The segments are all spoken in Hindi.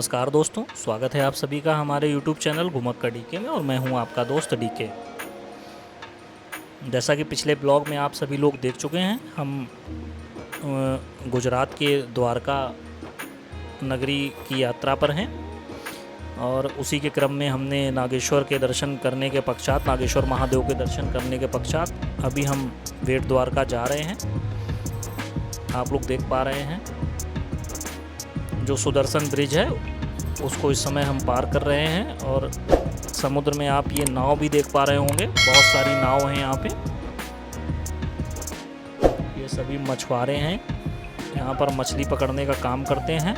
नमस्कार दोस्तों, स्वागत है आप सभी का हमारे यूट्यूब चैनल घुमक्का डीके में। और मैं हूं आपका दोस्त डीके। जैसा कि पिछले ब्लॉग में आप सभी लोग देख चुके हैं, हम गुजरात के द्वारका नगरी की यात्रा पर हैं। और उसी के क्रम में हमने नागेश्वर के दर्शन करने के पश्चात, नागेश्वर महादेव के दर्शन करने के पश्चात अभी हम बेट द्वारका जा रहे हैं। आप लोग देख पा रहे हैं जो सुदर्शन ब्रिज है उसको इस समय हम पार कर रहे हैं। और समुद्र में आप ये नाव भी देख पा रहे होंगे, बहुत सारी नाव हैं यहाँ पे। ये सभी मछुआरे हैं, यहाँ पर मछली पकड़ने का काम करते हैं।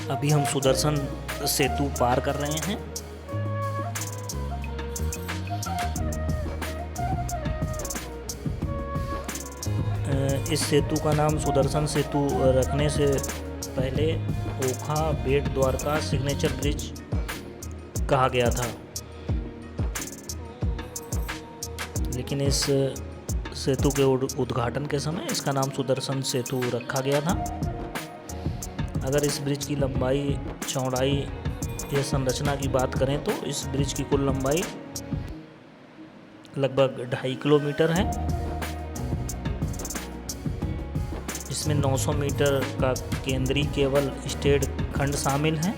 अभी हम सुदर्शन सेतु पार कर रहे हैं। इस सेतु का नाम सुदर्शन सेतु रखने से पहले ओखा बेट द्वारका सिग्नेचर ब्रिज कहा गया था, लेकिन इस सेतु के उद्घाटन के समय इसका नाम सुदर्शन सेतु रखा गया था। अगर इस ब्रिज की लंबाई, चौड़ाई या संरचना की बात करें तो इस ब्रिज की कुल लंबाई लगभग 2.5 किलोमीटर है। इसमें 900 मीटर का केंद्रीय केवल स्टेट खंड शामिल है।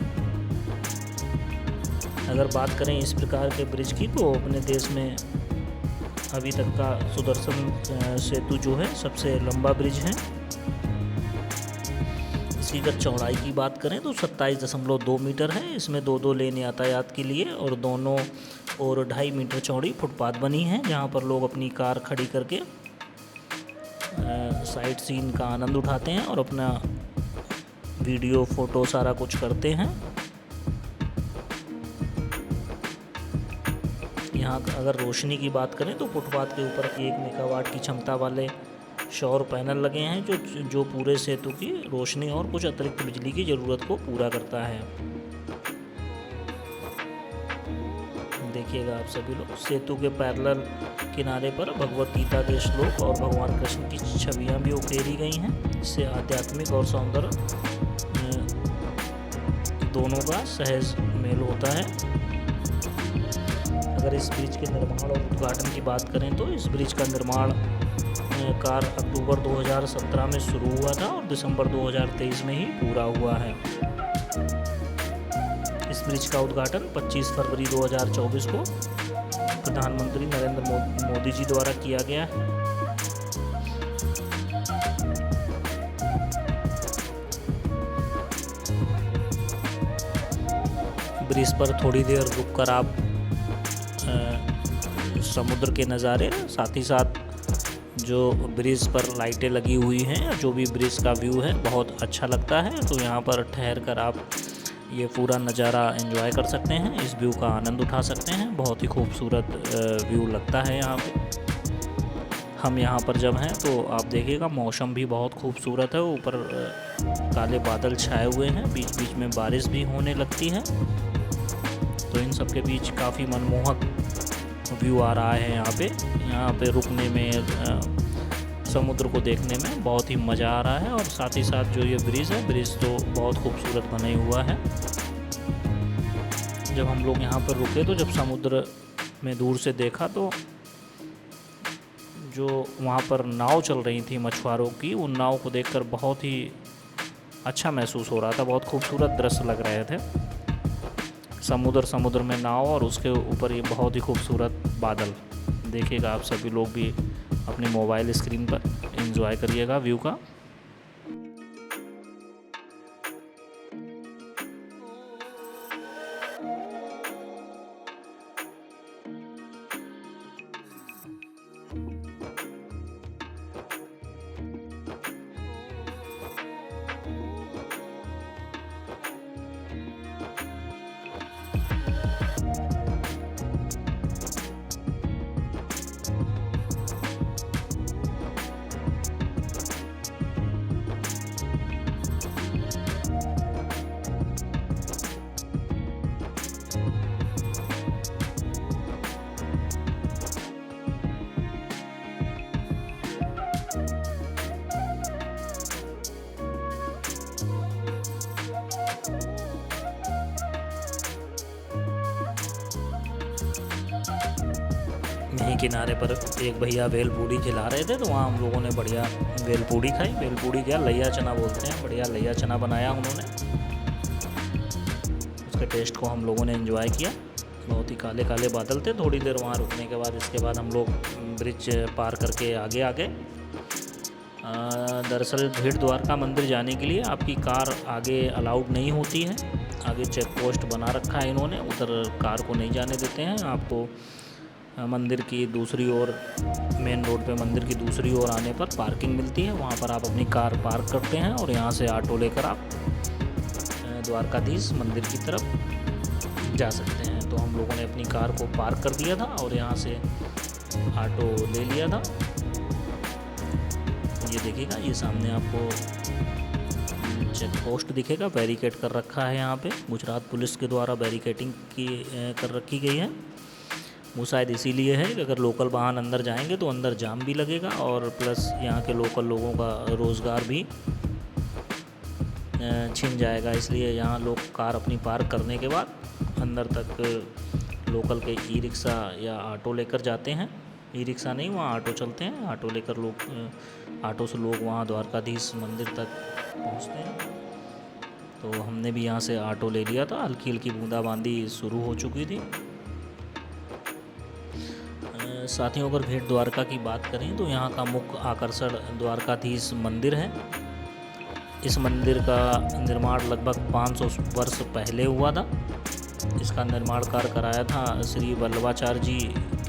अगर बात करें इस प्रकार के ब्रिज की तो अपने देश में अभी तक का सुदर्शन सेतु जो है सबसे लंबा ब्रिज है। इसकी अगर चौड़ाई की बात करें तो 27.2 मीटर है। इसमें 2 लेन यातायात के लिए और दोनों और 2.5 मीटर चौड़ी फुटपाथ बनी है, जहाँ पर लोग अपनी कार खड़ी करके साइट सीन का आनंद उठाते हैं और अपना वीडियो, फोटो सारा कुछ करते हैं। यहाँ अगर रोशनी की बात करें तो फुटपाथ के ऊपर 1 मेगावाट की क्षमता वाले सौर पैनल लगे हैं जो पूरे सेतु की रोशनी और कुछ अतिरिक्त बिजली की ज़रूरत को पूरा करता है। देखिएगा आप सभी लोग, सेतु के पैरेलल किनारे पर भगवत गीता के श्लोक और भगवान कृष्ण की छवियां भी उकेरी गई हैं। इससे आध्यात्मिक और सौंदर्य दोनों का सहज मेल होता है। अगर इस ब्रिज के निर्माण और उद्घाटन की बात करें तो इस ब्रिज का निर्माण कार्य अक्टूबर 2017 में शुरू हुआ था और दिसंबर 2023 में ही पूरा हुआ है। इस ब्रिज का उद्घाटन 25 फरवरी 2024 को प्रधानमंत्री नरेंद्र मोदी जी द्वारा किया गया है। ब्रिज पर थोड़ी देर रुककर आप समुद्र के नज़ारे, साथ ही साथ जो ब्रिज पर लाइटें लगी हुई हैं, जो भी ब्रिज का व्यू है बहुत अच्छा लगता है। तो यहाँ पर ठहर कर आप ये पूरा नज़ारा एंजॉय कर सकते हैं, इस व्यू का आनंद उठा सकते हैं। बहुत ही खूबसूरत व्यू लगता है यहाँ पे। हम यहाँ पर जब हैं तो आप देखिएगा मौसम भी बहुत खूबसूरत है। ऊपर काले बादल छाए हुए हैं, बीच बीच में बारिश भी होने लगती है। तो इन सब के बीच काफ़ी मनमोहक व्यू आ रहा है यहाँ पे रुकने में, समुद्र को देखने में बहुत ही मज़ा आ रहा है। और साथ ही साथ जो ये ब्रिज है, ब्रिज तो बहुत खूबसूरत बना हुआ है। जब हम लोग यहाँ पर रुके तो जब समुद्र में दूर से देखा तो जो वहाँ पर नाव चल रही थी मछुआरों की, उन नाव को देखकर बहुत ही अच्छा महसूस हो रहा था। बहुत खूबसूरत दृश्य लग रहे थे। समुद्र में नाव और उसके ऊपर ये बहुत ही खूबसूरत बादल। देखिएगा आप सभी लोग भी अपने मोबाइल स्क्रीन पर एंजॉय करिएगा व्यू का। यहीं किनारे पर एक भैया भेलपूरी खिला रहे थे, तो वहाँ हम लोगों ने बढ़िया भेलपूरी खाई। भेलपूरी क्या, लैया चना बोलते हैं, बढ़िया लैया चना बनाया उन्होंने। उसके टेस्ट को हम लोगों ने एंजॉय किया। बहुत ही काले काले बादल थे। थोड़ी देर वहाँ रुकने के बाद इसके बाद हम लोग ब्रिज पार करके आगे आ गए। दरअसल भेड़ द्वारका मंदिर जाने के लिए आपकी कार आगे अलाउड नहीं होती है। आगे चेक पोस्ट बना रखा है इन्होंने, उधर कार को नहीं जाने देते हैं। आपको मंदिर की दूसरी ओर, मेन रोड पे मंदिर की दूसरी ओर आने पर पार्किंग मिलती है, वहाँ पर आप अपनी कार पार्क करते हैं और यहाँ से ऑटो लेकर आप द्वारकाधीश मंदिर की तरफ जा सकते हैं। तो हम लोगों ने अपनी कार को पार्क कर दिया था और यहाँ से ऑटो ले लिया था। ये देखिएगा, ये सामने आपको चेक पोस्ट दिखेगा, बैरिकेड कर रखा है यहाँ पे, गुजरात पुलिस के द्वारा बैरिकेडिंग कर रखी गई है। वो शायद इसीलिए है कि अगर लोकल वाहन अंदर जाएंगे तो अंदर जाम भी लगेगा और प्लस यहाँ के लोकल लोगों का रोज़गार भी छिन जाएगा। इसलिए यहाँ लोग कार अपनी पार्क करने के बाद अंदर तक लोकल के ई रिक्शा या ऑटो लेकर जाते हैं। ई रिक्शा नहीं, वहाँ ऑटो चलते हैं, ऑटो लेकर लोग, ऑटो से लोग वहाँ द्वारकाधीश मंदिर तक पहुँचते हैं। तो हमने भी यहाँ से ऑटो ले लिया था। हल्की हल्की बूंदाबांदी शुरू हो चुकी थी। साथियों, अगर भेड़ द्वारका की बात करें तो यहाँ का मुख्य आकर्षण द्वारकाधीश मंदिर है। इस मंदिर का निर्माण लगभग 500 वर्ष पहले हुआ था। इसका निर्माण कार्य कराया था श्री वल्लभाचार्य जी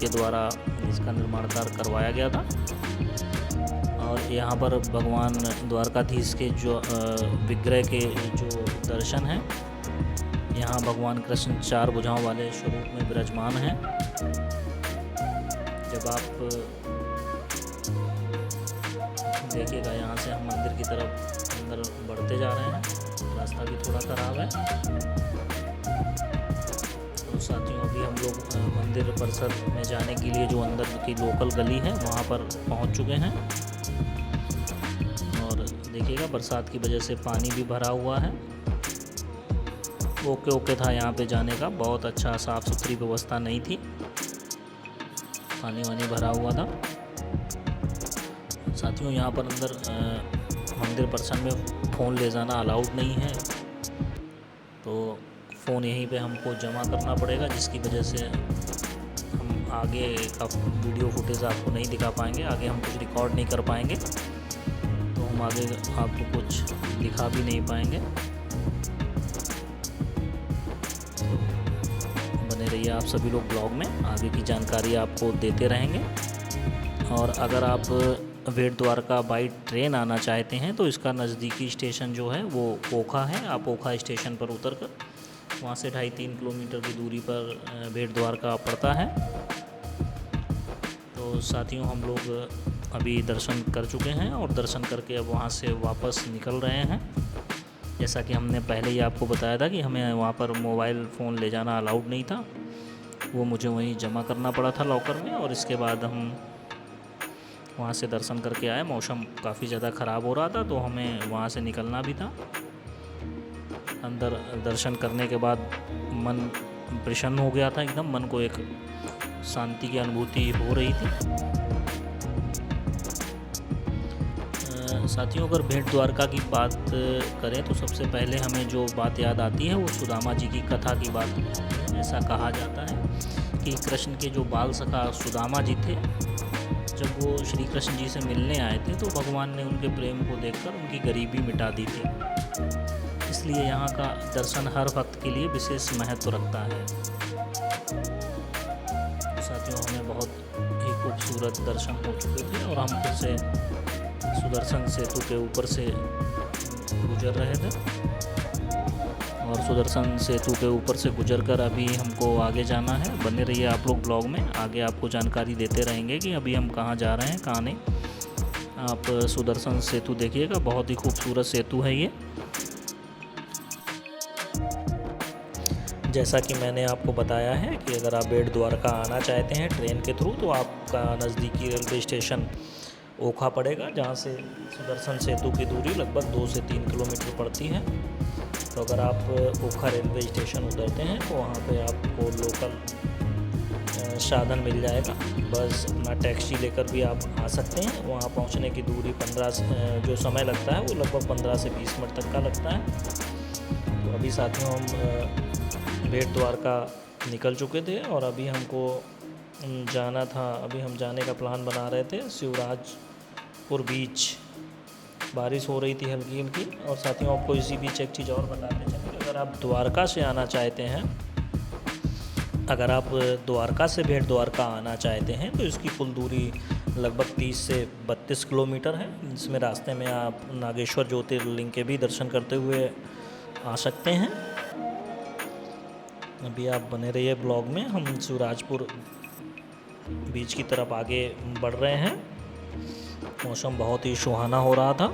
के द्वारा, इसका निर्माण कार्य करवाया गया था। और यहाँ पर भगवान द्वारकाधीश के जो विग्रह के जो दर्शन हैं, यहाँ भगवान कृष्ण 4 भुजाओं वाले स्वरूप में विराजमान हैं। जब आप देखिएगा, यहाँ से हम मंदिर की तरफ अंदर बढ़ते जा रहे हैं, रास्ता भी थोड़ा ख़राब है। तो साथियों, अभी हम लोग मंदिर परिसर में जाने के लिए जो अंदर की लोकल गली है वहाँ पर पहुँच चुके हैं। और देखिएगा, बरसात की वजह से पानी भी भरा हुआ है। ओके था यहाँ पे जाने का, बहुत अच्छा साफ़ सुथरी व्यवस्था नहीं थी, पानी वानी भरा हुआ था। साथियों, यहाँ पर अंदर मंदिर परिसर में फ़ोन ले जाना अलाउड नहीं है, तो फ़ोन यहीं पे हमको जमा करना पड़ेगा, जिसकी वजह से हम आगे का वीडियो फुटेज आपको नहीं दिखा पाएंगे, आगे हम कुछ रिकॉर्ड नहीं कर पाएंगे, तो हम आगे आपको कुछ दिखा भी नहीं पाएंगे। बने रहिए आप सभी लोग ब्लॉग में, आगे की जानकारी आपको देते रहेंगे। और अगर आप भेड़ द्वारका बाई ट्रेन आना चाहते हैं तो इसका नज़दीकी स्टेशन जो है वो ओखा है। आप ओखा स्टेशन पर उतरकर वहाँ से 2.5-3 किलोमीटर की दूरी पर भेड़ द्वारका पड़ता है। तो साथियों, हम लोग अभी दर्शन कर चुके हैं और दर्शन करके अब वहाँ से वापस निकल रहे हैं। जैसा कि हमने पहले ही आपको बताया था कि हमें वहाँ पर मोबाइल फ़ोन ले जाना अलाउड नहीं था, वो मुझे वहीं जमा करना पड़ा था लॉकर में। और इसके बाद हम वहाँ से दर्शन करके आए। मौसम काफ़ी ज़्यादा ख़राब हो रहा था, तो हमें वहाँ से निकलना भी था। अंदर दर्शन करने के बाद मन प्रसन्न हो गया था एकदम, मन को एक शांति की अनुभूति हो रही थी। साथियों, अगर भेड़ द्वारका की बात करें तो सबसे पहले हमें जो बात याद आती है वो सुदामा जी की कथा की बात। ऐसा कहा जाता है कि कृष्ण के जो बाल सखा सुदामा जी थे, जब वो श्री कृष्ण जी से मिलने आए थे तो भगवान ने उनके प्रेम को देखकर उनकी गरीबी मिटा दी थी। इसलिए यहाँ का दर्शन हर भक्त के लिए विशेष महत्व रखता है। साथियों, हमें बहुत ही खूबसूरत दर्शन हो चुके थे और हम फिर से सुदर्शन सेतु के ऊपर से गुजर रहे थे। और सुदर्शन सेतु के ऊपर से गुजरकर अभी हमको आगे जाना है। बने रहिए आप लोग ब्लॉग में, आगे आपको जानकारी देते रहेंगे कि अभी हम कहाँ जा रहे हैं, कहाँ नहीं। आप सुदर्शन सेतु देखिएगा, बहुत ही खूबसूरत सेतु है ये। जैसा कि मैंने आपको बताया है कि अगर आप भेड़ द्वारका आना चाहते हैं ट्रेन के थ्रू, तो आपका नज़दीकी रेलवे स्टेशन ओखा पड़ेगा, जहाँ से सुदर्शन सेतु की दूरी लगभग 2 से 3 किलोमीटर पड़ती है। तो अगर आप ओखा रेलवे स्टेशन उतरते हैं तो वहाँ पे आपको लोकल साधन मिल जाएगा। बस अपना टैक्सी लेकर भी आप आ सकते हैं। वहाँ पहुँचने की दूरी 15 से जो समय लगता है वो लगभग 15 से 20 मिनट तक का लगता है। तो अभी साथियों हम बेट द्वारका निकल चुके थे और अभी हमको जाना था, अभी हम जाने का प्लान बना रहे थे शिवराजपुर बीच। बारिश हो रही थी हल्की हल्की। और साथियों आपको इसी बीच एक चीज़ और बताते चलें, अगर आप द्वारका से आना चाहते हैं, अगर आप द्वारका से बेट द्वारका आना चाहते हैं तो इसकी कुल दूरी लगभग 30 से 32 किलोमीटर है, जिसमें रास्ते में आप नागेश्वर ज्योतिर्लिंग के भी दर्शन करते हुए आ सकते हैं। अभी आप बने रहिए ब्लॉग में, हम शिवराजपुर बीच की तरफ आगे बढ़ रहे हैं। मौसम बहुत ही सुहाना हो रहा था,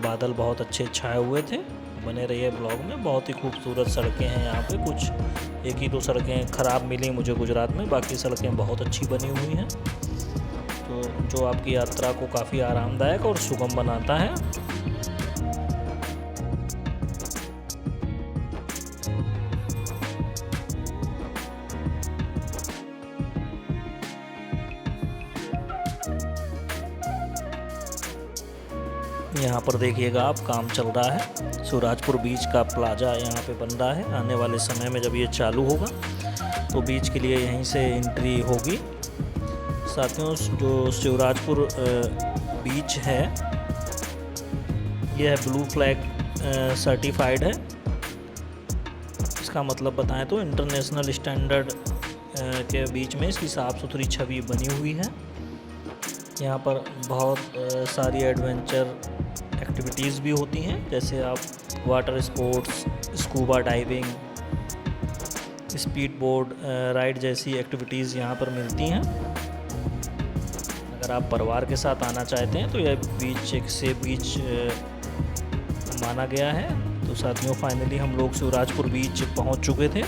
बादल बहुत अच्छे छाए हुए थे। बने रहिए ब्लॉग में। बहुत ही खूबसूरत सड़कें हैं यहाँ पे, कुछ एक ही दो सड़कें ख़राब मिली मुझे गुजरात में, बाकी सड़कें बहुत अच्छी बनी हुई हैं, तो जो आपकी यात्रा को काफ़ी आरामदायक और सुगम बनाता है। यहाँ पर देखिएगा आप, काम चल रहा है। शिवराजपुर बीच का प्लाजा यहाँ पे बन रहा है। आने वाले समय में जब ये चालू होगा तो बीच के लिए यहीं से एंट्री होगी। साथियों जो शिवराजपुर बीच है यह ब्लू फ्लैग सर्टिफाइड है। इसका मतलब बताएं तो इंटरनेशनल स्टैंडर्ड के बीच में इसकी साफ़ सुथरी छवि बनी हुई है। यहाँ पर बहुत सारी एडवेंचर एक्टिविटीज़ भी होती हैं, जैसे आप water sports, scuba diving, speed board ride जैसी एक्टिविटीज़ यहाँ पर मिलती हैं। अगर आप परिवार के साथ आना चाहते हैं तो यह बीच एक सेफ बीच माना गया है। तो साथियों फाइनली हम लोग शिवराजपुर बीच पहुँच चुके थे।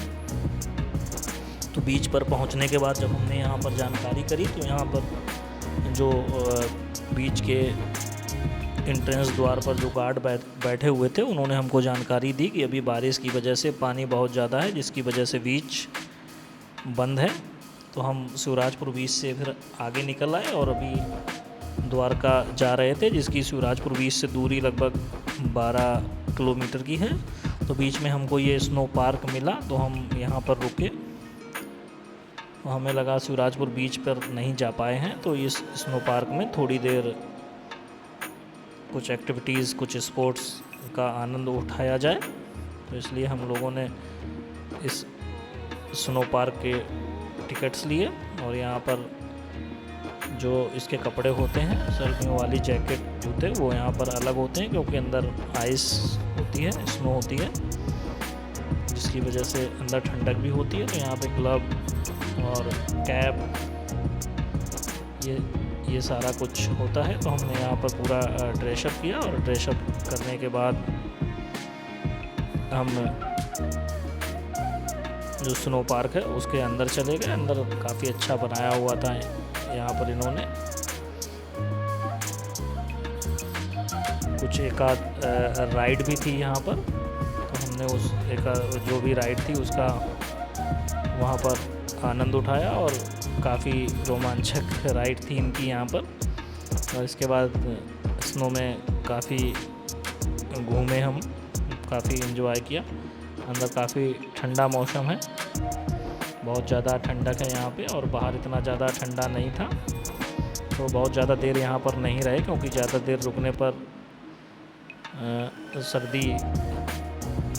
तो बीच पर पहुँचने के बाद जब हमने यहाँ पर जानकारी करी तो यहाँ पर जो बीच के एंट्रेंस द्वार पर जो गार्ड बैठे हुए थे उन्होंने हमको जानकारी दी कि अभी बारिश की वजह से पानी बहुत ज़्यादा है, जिसकी वजह से बीच बंद है। तो हम शिवराजपुर बीच से फिर आगे निकल आए और अभी द्वारका जा रहे थे, जिसकी शिवराजपुर बीच से दूरी लगभग 12 किलोमीटर की है। तो बीच में हमको ये स्नो पार्क मिला तो हम यहाँ पर रुके। तो हमें लगा शिवराजपुर बीच पर नहीं जा पाए हैं तो इस स्नो पार्क में थोड़ी देर कुछ एक्टिविटीज़, कुछ स्पोर्ट्स का आनंद उठाया जाए। तो इसलिए हम लोगों ने इस स्नो पार्क के टिकट्स लिए। और यहाँ पर जो इसके कपड़े होते हैं, सर्दियों वाली जैकेट, जूते, वो यहाँ पर अलग होते हैं क्योंकि अंदर आइस होती है, स्नो होती है, जिसकी वजह से अंदर ठंडक भी होती है। तो यहाँ पे ग्लव और कैप ये सारा कुछ होता है। तो हमने यहाँ पर पूरा ड्रेसअप किया और ड्रेसअप करने के बाद हम जो स्नो पार्क है उसके अंदर चले गए। अंदर काफ़ी अच्छा बनाया हुआ था यहाँ पर इन्होंने। कुछ एक आध राइड भी थी यहाँ पर, तो हमने उस एक जो भी राइड थी उसका वहाँ पर आनंद उठाया और काफ़ी रोमांचक राइड थी इनकी यहाँ पर। और इसके बाद स्नो में काफ़ी घूमे हम, काफ़ी एंजॉय किया। अंदर काफ़ी ठंडा मौसम है, बहुत ज़्यादा ठंडक है यहाँ पे, और बाहर इतना ज़्यादा ठंडा नहीं था। तो बहुत ज़्यादा देर यहाँ पर नहीं रहे क्योंकि ज़्यादा देर रुकने पर सर्दी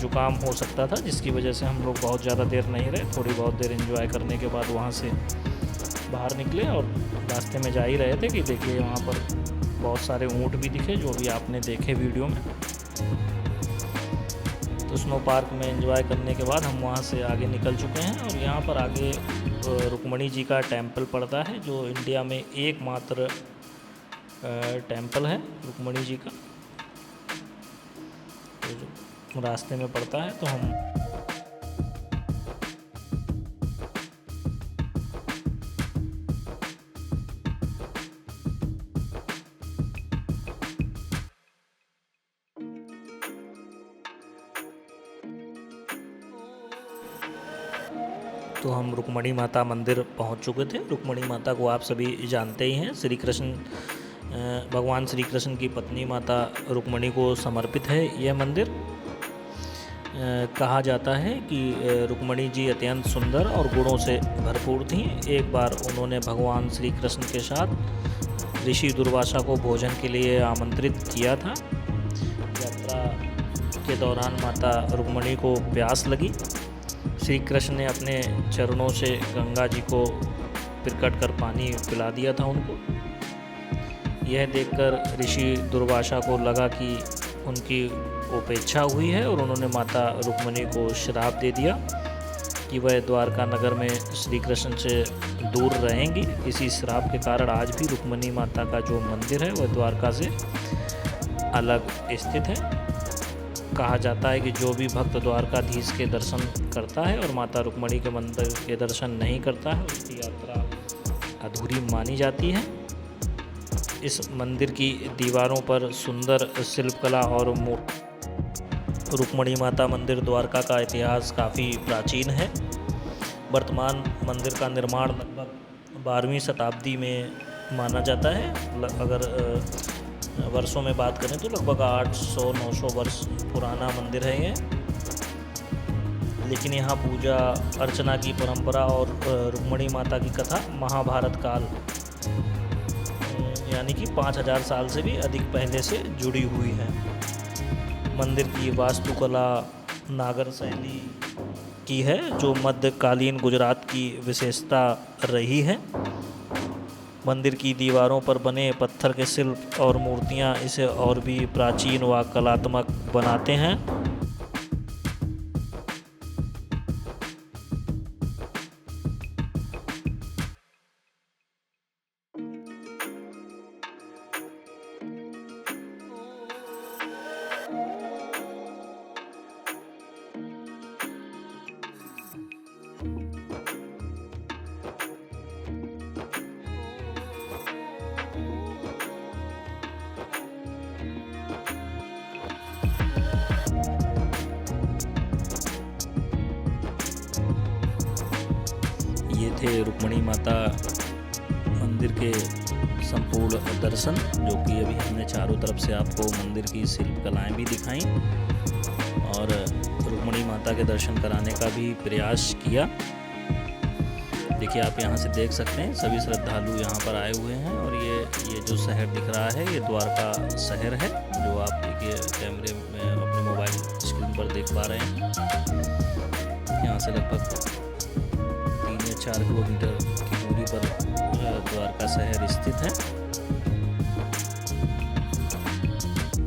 जुकाम हो सकता था, जिसकी वजह से हम लोग बहुत ज़्यादा देर नहीं रहे। थोड़ी बहुत देर एंजॉय करने के बाद वहाँ से बाहर निकले और रास्ते में जा ही रहे थे कि देखिए वहाँ पर बहुत सारे ऊँट भी दिखे, जो भी आपने देखे वीडियो में। तो स्नो पार्क में एंजॉय करने के बाद हम वहाँ से आगे निकल चुके हैं और यहाँ पर आगे रुक्मणी जी का टेम्पल पड़ता है, जो इंडिया में एकमात्र टेम्पल है रुक्मणी जी का, तो रास्ते में पड़ता है। तो हम तो हम रुक्मणी माता मंदिर पहुंच चुके थे। रुक्मणी माता को आप सभी जानते ही हैं, श्री कृष्ण भगवान श्री कृष्ण की पत्नी माता रुक्मणी को समर्पित है यह मंदिर। कहा जाता है कि रुक्मणी जी अत्यंत सुंदर और गुणों से भरपूर थीं। एक बार उन्होंने भगवान श्री कृष्ण के साथ ऋषि दुर्वासा को भोजन के लिए आमंत्रित किया था। यात्रा के दौरान माता रुक्मणी को प्यास लगी। श्री कृष्ण ने अपने चरणों से गंगा जी को पिरकट कर पानी पिला दिया था उनको। यह देखकर ऋषि दुर्वासा को लगा कि उनकी उपेक्षा हुई है और उन्होंने माता रुक्मणी को श्राप दे दिया कि वह द्वारका नगर में श्री कृष्ण से दूर रहेंगी। इसी श्राप के कारण आज भी रुक्मणी माता का जो मंदिर है वह द्वारका से अलग स्थित है। कहा जाता है कि जो भी भक्त द्वारकाधीश के दर्शन करता है और माता रुक्मणी के मंदिर के दर्शन नहीं करता है, उसकी यात्रा अधूरी मानी जाती है। इस मंदिर की दीवारों पर सुंदर शिल्पकला और रुक्मणी माता मंदिर द्वारका का इतिहास काफ़ी प्राचीन है। वर्तमान मंदिर का निर्माण लगभग 12वीं शताब्दी में माना जाता है। अगर वर्षों में बात करें तो लगभग 800-900 वर्ष पुराना मंदिर है ये। लेकिन यहाँ पूजा अर्चना की परंपरा और रुक्मणी माता की कथा महाभारत काल यानी कि 5000 साल से भी अधिक पहले से जुड़ी हुई है। मंदिर की वास्तुकला नागर शैली की है, जो मध्यकालीन गुजरात की विशेषता रही है। मंदिर की दीवारों पर बने पत्थर के शिल्प और मूर्तियां इसे और भी प्राचीन व कलात्मक बनाते हैं। ये थे रुक्मणी माता मंदिर के संपूर्ण दर्शन, जो कि अभी हमने चारों तरफ से आपको मंदिर की शिल्प कलाएँ भी दिखाई और रुक्मणी माता के दर्शन कराने का भी प्रयास किया। देखिए, आप यहाँ से देख सकते हैं सभी श्रद्धालु यहाँ पर आए हुए हैं और ये जो शहर दिख रहा है ये द्वारका शहर है, जो आप देखिए कैमरे में अपने मोबाइल स्क्रीन पर देख पा रहे हैं। यहाँ से लगभग 3 या 4 किलोमीटर की दूरी पर द्वारका शहर स्थित है।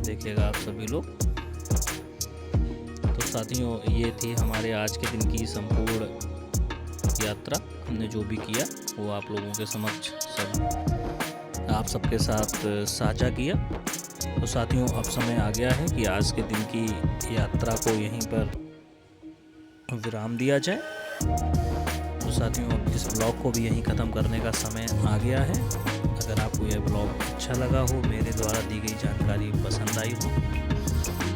देखिएगा आप सभी लोग। तो साथियों, ये थी हमारे आज के दिन की संपूर्ण यात्रा। हमने जो भी किया वो आप लोगों के समक्ष आप सबके साथ साझा किया। तो साथियों, अब समय आ गया है कि आज के दिन की यात्रा को यहीं पर विराम दिया जाए। तो साथियों, अब इस ब्लॉग को भी यहीं ख़त्म करने का समय आ गया है। अगर आपको यह ब्लॉग अच्छा लगा हो, मेरे द्वारा दी गई जानकारी पसंद आई हो,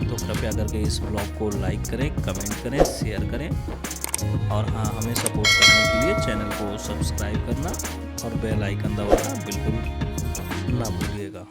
तो कृपया करके इस ब्लॉग को लाइक करें, कमेंट करें, शेयर करें और हाँ, हमें सपोर्ट करने के लिए चैनल को सब्सक्राइब करना और बेल आइकन दबाना बिल्कुल ना भूलिएगा।